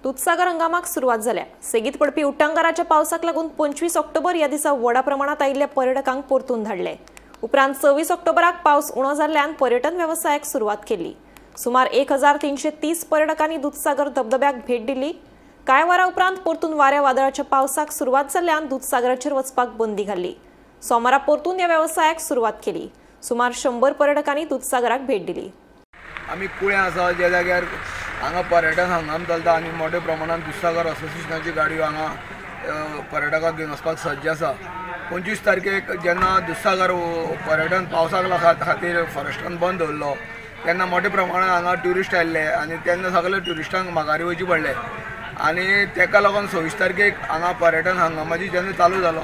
दूधसागर हंगामाक सुरुवात जाल्या। सेगीत पडपी उट्टांगाराच्या पावसाक लागून 25 ऑक्टोबर या दिसा व्हडा प्रमाणात आयिल्ल्या पर्यटकांक परतून धाडले। उपरांत 26 ऑक्टोबराक पावस उणो जाल्ल्यान पर्यटन वेवसायाक सुरुवात केली। सुमार 1330 पर्यटकांनी दूधसागर धबधब्याक भेट दिली। कांय वरां उपरांत परतून वाऱ्या वादळाच्या पावसाक सुरुवात जाल्ल्यान दूधसागराचेर वचपाक बंदी घाल्ली। सोमारा परतून ह्या वेवसायाक सुरुवात केली। सुमार 100 पर्यटकांनी दूधसागराक भेट दिली। आमी कुळें आसा ज्या जाग्यार हांगा पर्यटन हंगाम चलता आनी मोठ्या प्रमाणात दूधसागर असोसिएशनाची गाडयो हांगा पर्यटकांक घेवन वचपाक सज्ज आसा। 25 तारखेक जेन्ना दूधसागर पर्यटन पावसाक खातीर फॉरेस्टान बंद दवरलो तेन्ना मोठ्या प्रमाणात हांगा ट्युरिस्ट आयिल्ले आनी तेन्ना सगळे ट्युरिस्टांक माघारी वयचे पडले आनी तेका लागून 26 तारखेक हांगा पर्यटन हंगामाची जेन्ना चालू जालो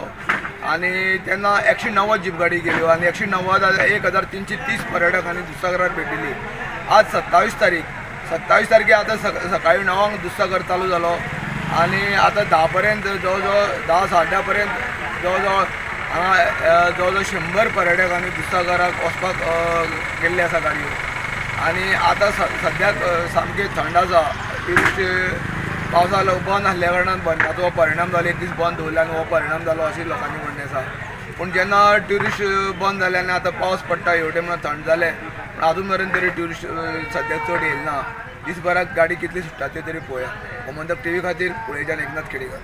आनी तेन्ना 190 जीप गाडी गेल्यो आनी 190 1330 पर्यटकांनी दूधसागरार भेट दिली। आज 27 तारखेक आतां सकाळी 9 दूधसागर चालू जालो आनी आतां 10 पर्यंत जवळ 10 साडे 10 पर्यंत जवळ हांगा जवळ 100 पर्यटकांनी दूधसागराक वचपाक गेल्ले आसा गाडयो आनी आतां सद्याक सामकी थंड आसा। ट्युरिस्ट पावसा बंद आसल्या कारणान बंदाचो हो परिणाम जालो, एक दीस बंद दवरल्यान हो परिणाम जालो अशें लोकांनी म्हणणें आसा। पूण जेन्ना ट्युरिस्ट बंद जाले आनी आतां पावस पडटा हेवटेन म्हणून थंड जालें पूण आजून मेरेन तरी ट्युरिस्ट सद्याक चड येयले ना। दिसभराक गाडी कितली सुट्टा ते तरी पळोवया। गोमंतक टीव्ही खातीर कुळेच्यान एकनाथ खेडेकर।